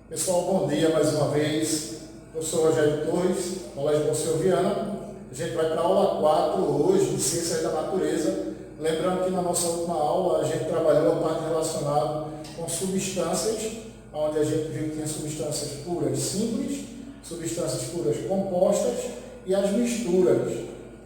Pessoal, bom dia mais uma vez. Eu sou Rogério Torres, Colégio Ponceu Viana. A gente vai para a aula 4 hoje de Ciências da Natureza. Lembrando que na nossa última aula a gente trabalhou a parte relacionada com substâncias, onde a gente viu que tinha substâncias puras simples, substâncias puras compostas e as misturas,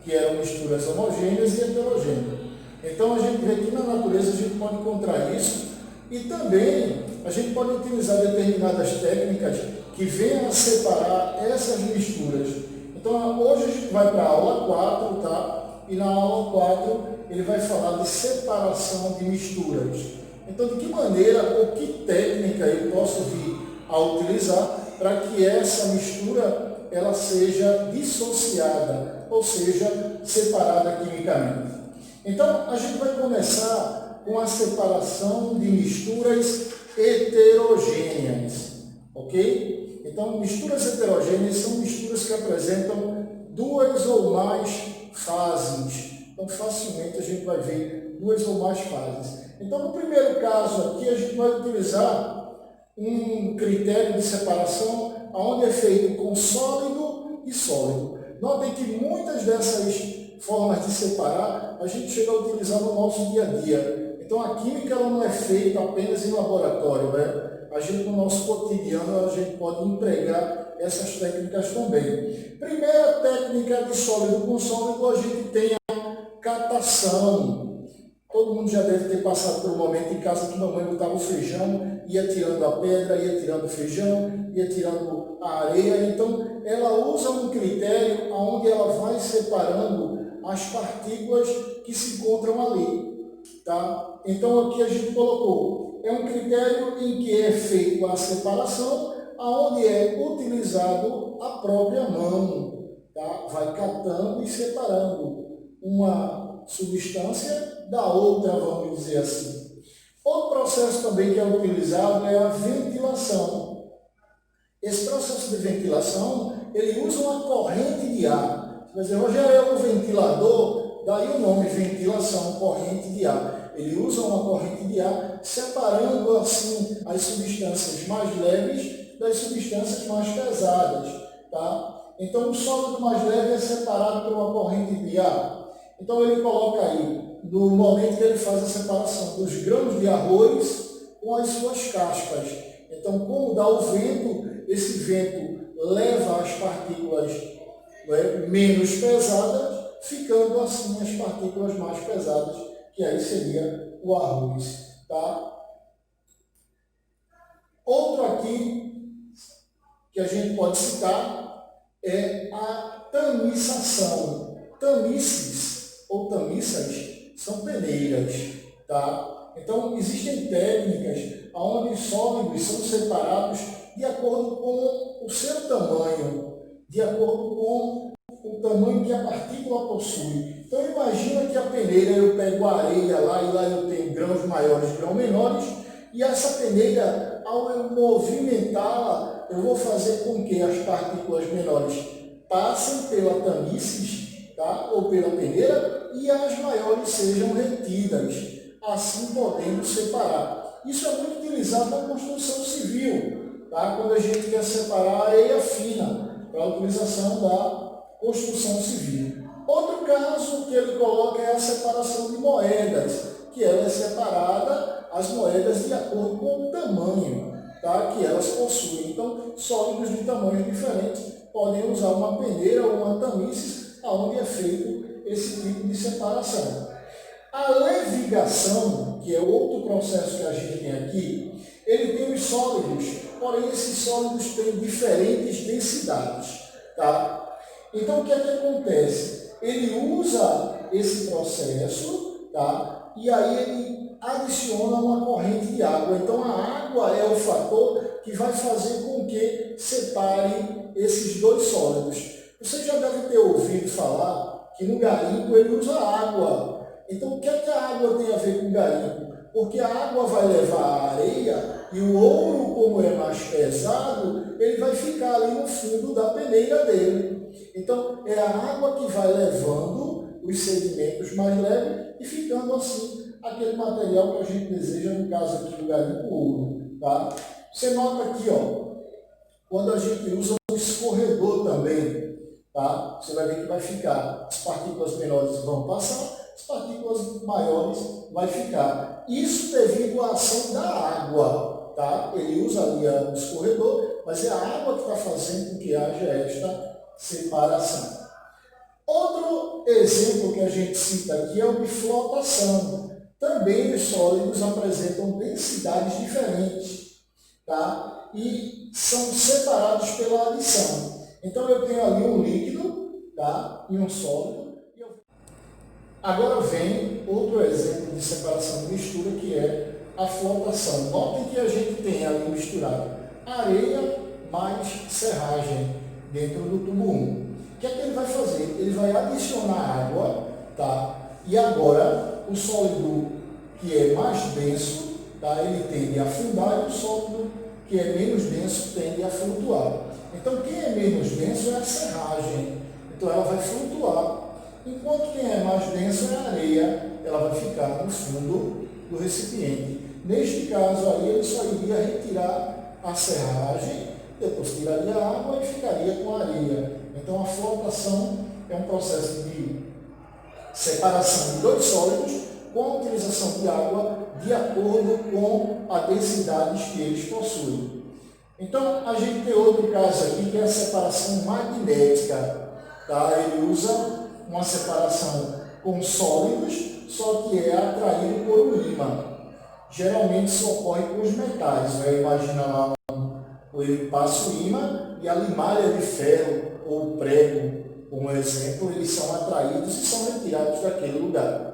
que eram misturas homogêneas e heterogêneas. Então a gente vê que na natureza a gente pode encontrar isso. E também a gente pode utilizar determinadas técnicas que venham a separar essas misturas. Então hoje a gente vai para a aula 4, tá? E na aula 4 ele vai falar de separação de misturas. Então de que maneira ou que técnica eu posso vir a utilizar para que essa mistura ela seja dissociada, ou seja, separada quimicamente. Então a gente vai começar com a separação de misturas heterogêneas, ok? Então, misturas heterogêneas são misturas que apresentam duas ou mais fases. Então, facilmente a gente vai ver duas ou mais fases. Então, no primeiro caso aqui, a gente vai utilizar um critério de separação onde é feito com sólido e sólido. Notem que muitas dessas formas de separar a gente chega a utilizar no nosso dia a dia. Então a química ela não é feita apenas em laboratório, né? A gente no nosso cotidiano a gente pode empregar essas técnicas também. Primeira técnica de sólido com sólido, a gente tem a catação. Todo mundo já deve ter passado por um momento em casa que a mamãe botava o feijão, ia tirando a pedra, ia tirando o feijão, ia tirando a areia. Então ela usa um critério onde ela vai separando as partículas que se encontram ali. Tá? Então aqui a gente colocou, é um critério em que é feita a separação, onde é utilizado a própria mão, tá? Vai catando e separando uma substância da outra, vamos dizer assim. Outro processo também que é utilizado é a ventilação. Esse processo de ventilação, ele usa uma corrente de ar. Quer dizer, Rogério é um ventilador. Daí o nome ventilação, corrente de ar. Ele usa uma corrente de ar, separando assim as substâncias mais leves das substâncias mais pesadas. Tá? Então o sólido mais leve é separado por uma corrente de ar. Então ele coloca aí, no momento que ele faz a separação dos grãos de arroz com as suas cascas. Então, como dá o vento, esse vento leva as partículas menos pesadas, ficando assim as partículas mais pesadas, que aí seria o arroz. Tá? Outro aqui que a gente pode citar é a tamiçação. Tamices ou tamiças são peneiras. Tá? Então existem técnicas onde os sólidos são separados de acordo com o seu tamanho, de acordo com o tamanho que a partícula possui. Então imagina que a peneira eu pego a areia lá e lá eu tenho grãos maiores, grãos menores, e essa peneira, ao eu movimentá-la, eu vou fazer com que as partículas menores passem pela tamices, tá? Ou pela peneira, e as maiores sejam retidas, assim podendo separar. Isso é muito utilizado na construção civil, tá? Quando a gente quer separar a areia fina, para a utilização da construção civil. Outro caso que ele coloca é a separação de moedas, que ela é separada, as moedas, de acordo com o tamanho, tá, que elas possuem. Então, sólidos de tamanhos diferentes podem usar uma peneira ou uma tamices, onde é feito esse tipo de separação. A levigação, que é outro processo que a gente tem aqui, ele tem os sólidos, porém esses sólidos têm diferentes densidades. Tá? Então, o que é que acontece? Ele usa esse processo, tá? E aí ele adiciona uma corrente de água. Então, a água é o fator que vai fazer com que separe esses dois sólidos. Você já deve ter ouvido falar que no garimpo ele usa água. Então, o que é que a água tem a ver com o garimpo? Porque a água vai levar a areia e o ouro, como é mais pesado, ele vai ficar ali no fundo da peneira dele. Então, é a água que vai levando os sedimentos mais leves e ficando assim aquele material que a gente deseja, no caso aqui do garimpo, ouro. Tá? Você nota aqui, ó, quando a gente usa um escorredor também, tá? Você vai ver que vai ficar, as partículas menores vão passar, as partículas maiores vai ficar. Isso devido à ação da água, tá? Ele usa ali o escorredor, mas é a água que está fazendo com que haja esta separação. Outro exemplo que a gente cita aqui é o de flotação. Também os sólidos apresentam densidades diferentes, tá? E são separados pela adição. Então eu tenho ali um líquido, tá? E um sólido. Agora vem outro exemplo de separação de mistura, que é a flotação. Notem que a gente tem ali misturado areia mais serragem dentro do tubo 1. O que é que ele vai fazer? Ele vai adicionar água, tá? E agora o sólido que é mais denso, tá? Ele tende a afundar, e o sólido que é menos denso tende a flutuar. Então quem é menos denso é a serragem, então ela vai flutuar. Enquanto quem é mais denso é a areia, ela vai ficar no fundo do recipiente. Neste caso aí, ele só iria retirar a serragem, depois tiraria a água e ficaria com a areia. Então a flotação é um processo de separação de dois sólidos com a utilização de água de acordo com a densidade que eles possuem. Então a gente tem outro caso aqui que é a separação magnética. Tá? Ele usa uma separação com sólidos, só que é atraído por um ímã. Geralmente isso ocorre com os metais. Né? Imagina lá, ele passa o ímã e a limalha de ferro ou prego, como exemplo, eles são atraídos e são retirados daquele lugar.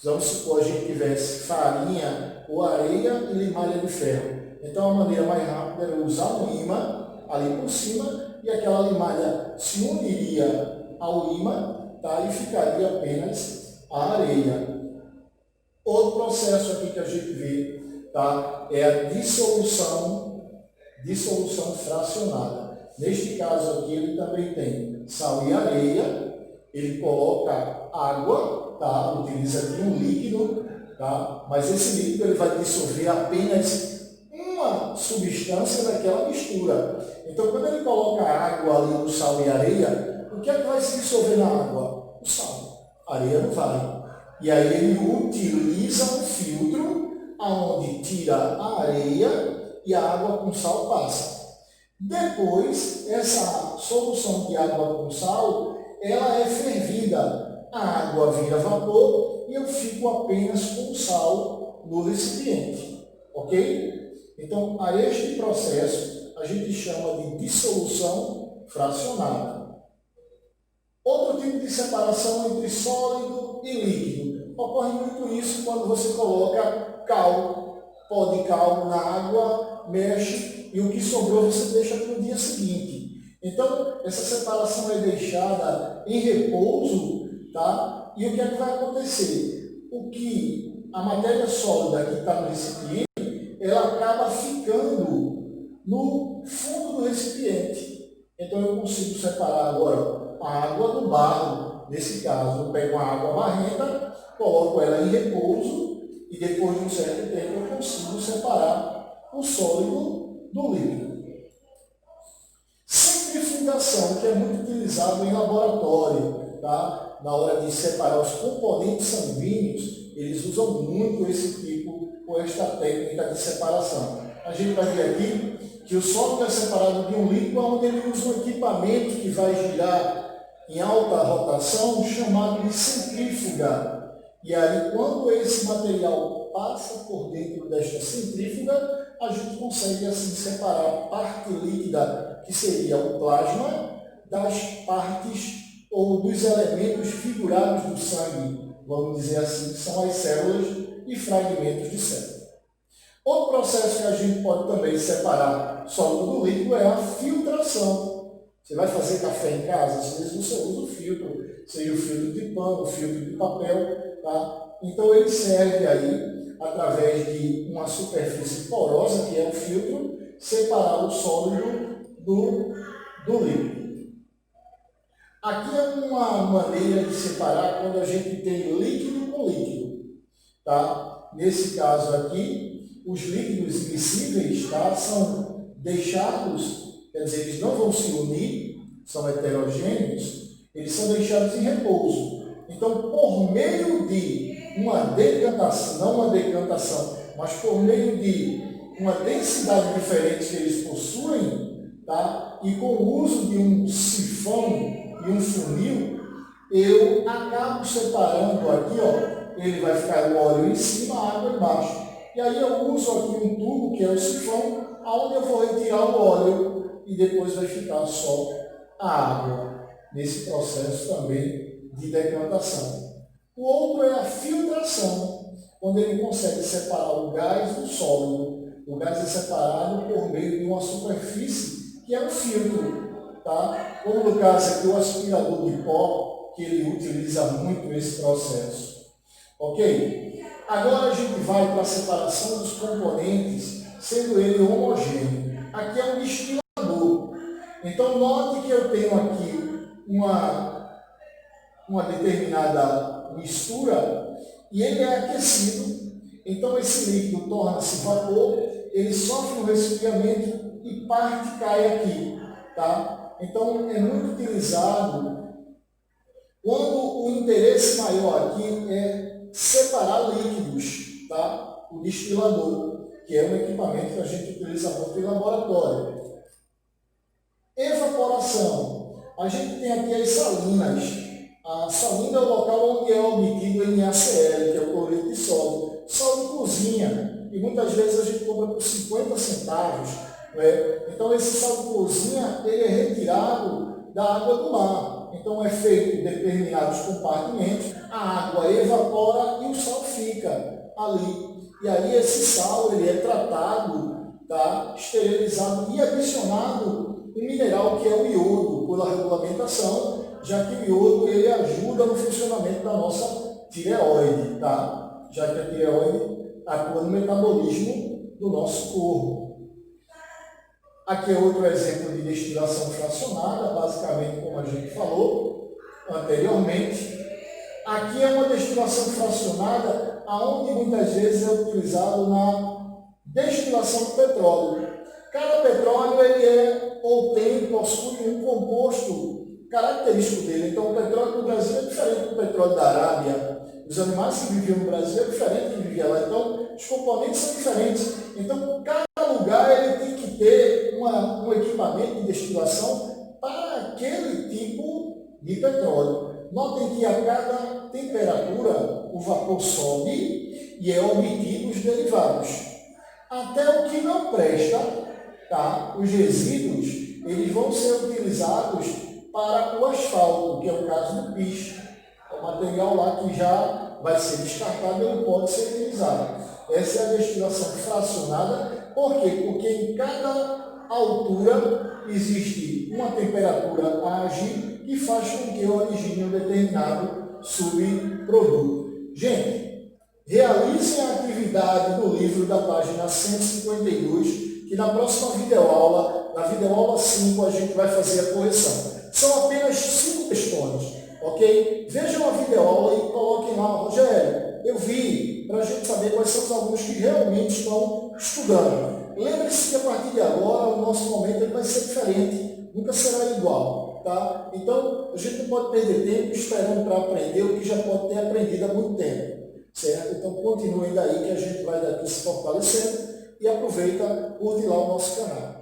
Vamos supor que a gente tivesse farinha ou areia e limalha de ferro. Então a maneira mais rápida era usar um ímã ali por cima e aquela limalha se uniria ao ímã, tá? E ficaria apenas a areia. Outro processo aqui que a gente vê, tá? É a dissolução fracionada. Neste caso aqui ele também tem sal e areia, ele coloca água, tá? Utiliza aqui um líquido, tá? Mas esse líquido ele vai dissolver apenas uma substância daquela mistura. Então quando ele coloca água ali no sal e areia, o que é que vai se dissolver na água? O sal. A areia não vai. E aí ele utiliza um filtro onde tira a areia e a água com sal passa. Depois, essa solução de água com sal, ela é fervida. A água vira vapor e eu fico apenas com sal no recipiente. Ok? Então, a este processo, a gente chama de dissolução fracionada. Outro tipo de separação entre sólido e líquido. Ocorre muito isso quando você coloca cal, pó de cal na água, mexe e o que sobrou você deixa para o dia seguinte. Então, essa separação é deixada em repouso, tá? E o que é que vai acontecer? O que a matéria sólida que está no recipiente, ela acaba ficando no fundo do recipiente. Então, eu consigo separar agora a água do barro. Nesse caso, eu pego uma água barrenta, coloco ela em repouso e depois de um certo tempo eu consigo separar o sólido do líquido. Centrifugação, que é muito utilizado em laboratório, tá? Na hora de separar os componentes sanguíneos, eles usam muito esse tipo, ou esta técnica de separação. A gente vai ver aqui que o sólido é separado de um líquido, onde ele usa um equipamento que vai girar em alta rotação, chamado de centrífuga. E aí, quando esse material passa por dentro desta centrífuga, a gente consegue assim separar a parte líquida, que seria o plasma, das partes ou dos elementos figurados do sangue, vamos dizer assim, que são as células e fragmentos de célula. Outro processo que a gente pode também separar sólido do líquido é a filtração. Você vai fazer café em casa, às vezes você usa o filtro, seja o filtro de pano, o filtro de papel, tá? Então ele serve aí, através de uma superfície porosa, que é o filtro, separar o sólido do líquido. Aqui é uma maneira de separar quando a gente tem líquido com líquido, tá? Nesse caso aqui, os líquidos immiscíveis, tá? São deixados quer dizer, eles não vão se unir, são heterogêneos, eles são deixados em repouso. Então, por meio de uma decantação, não uma decantação, mas por meio de uma densidade diferente que eles possuem, tá? E com o uso de um sifão e um funil, eu acabo separando aqui, ó, ele vai ficar o óleo em cima, a água embaixo. E aí eu uso aqui um tubo, que é o sifão, onde eu vou retirar o óleo e depois vai ficar só a água, nesse processo também de decantação. O outro é a filtração, quando ele consegue separar o gás do sólido. O gás é separado por meio de uma superfície que é um filtro, tá? Como no caso aqui o aspirador de pó, que ele utiliza muito esse processo. Ok? Agora a gente vai para a separação dos componentes, sendo ele homogêneo. Aqui é um destilador. Então note que eu tenho aqui uma determinada mistura e ele é aquecido. Então esse líquido torna-se vapor, ele sofre um resfriamento e parte cai aqui, tá? Então é muito utilizado quando o interesse maior aqui é separar líquidos, tá? O destilador, que é um equipamento que a gente utiliza muito em laboratório. Evaporação. A gente tem aqui as salinas. A salina é o local onde é obtido o NaCl, que é o cloreto de sódio. Sódio cozinha. E muitas vezes a gente compra por 50 centavos. Né? Então esse sal de cozinha ele é retirado da água do mar. Então é feito determinados compartimentos, a água evapora e o sal fica ali. E aí esse sal ele é tratado, tá? Esterilizado e adicionado um mineral que é o iodo, pela regulamentação, já que o iodo ele ajuda no funcionamento da nossa tireoide, tá? Já que a tireoide atua no metabolismo do nosso corpo. Aqui é outro exemplo de destilação fracionada, basicamente como a gente falou anteriormente. Aqui é uma destilação fracionada, onde muitas vezes é utilizado na destilação do petróleo. Cada petróleo ele possui um composto característico dele. Então o petróleo do Brasil é diferente do petróleo da Arábia. Os animais que viviam no Brasil é diferente do que viviam lá. Então os componentes são diferentes. Então cada lugar ele tem que ter um equipamento de destilação para aquele tipo de petróleo. Notem que a cada temperatura o vapor sobe e é obtido os derivados. Até o que não presta, tá? Os resíduos, eles vão ser utilizados para o asfalto, que é o caso do piche. É o material lá que já vai ser descartado e não pode ser utilizado. Essa é a destilação fracionada. Por quê? Porque em cada altura existe uma temperatura a agir que faz com que origine um determinado subproduto. Gente, realizem a atividade do livro da página 152, que na próxima videoaula, na videoaula 5, a gente vai fazer a correção. São apenas 5 questões, ok? Vejam a videoaula e coloquem lá, Rogério, eu vi, para a gente saber quais são os alunos que realmente estão estudando. Lembre-se que a partir de agora, o nosso momento ele vai ser diferente, nunca será igual, tá? Então, a gente não pode perder tempo esperando para aprender o que já pode ter aprendido há muito tempo, certo? Então, continuem daí que a gente vai daqui se fortalecendo e aproveita, curte lá o nosso canal.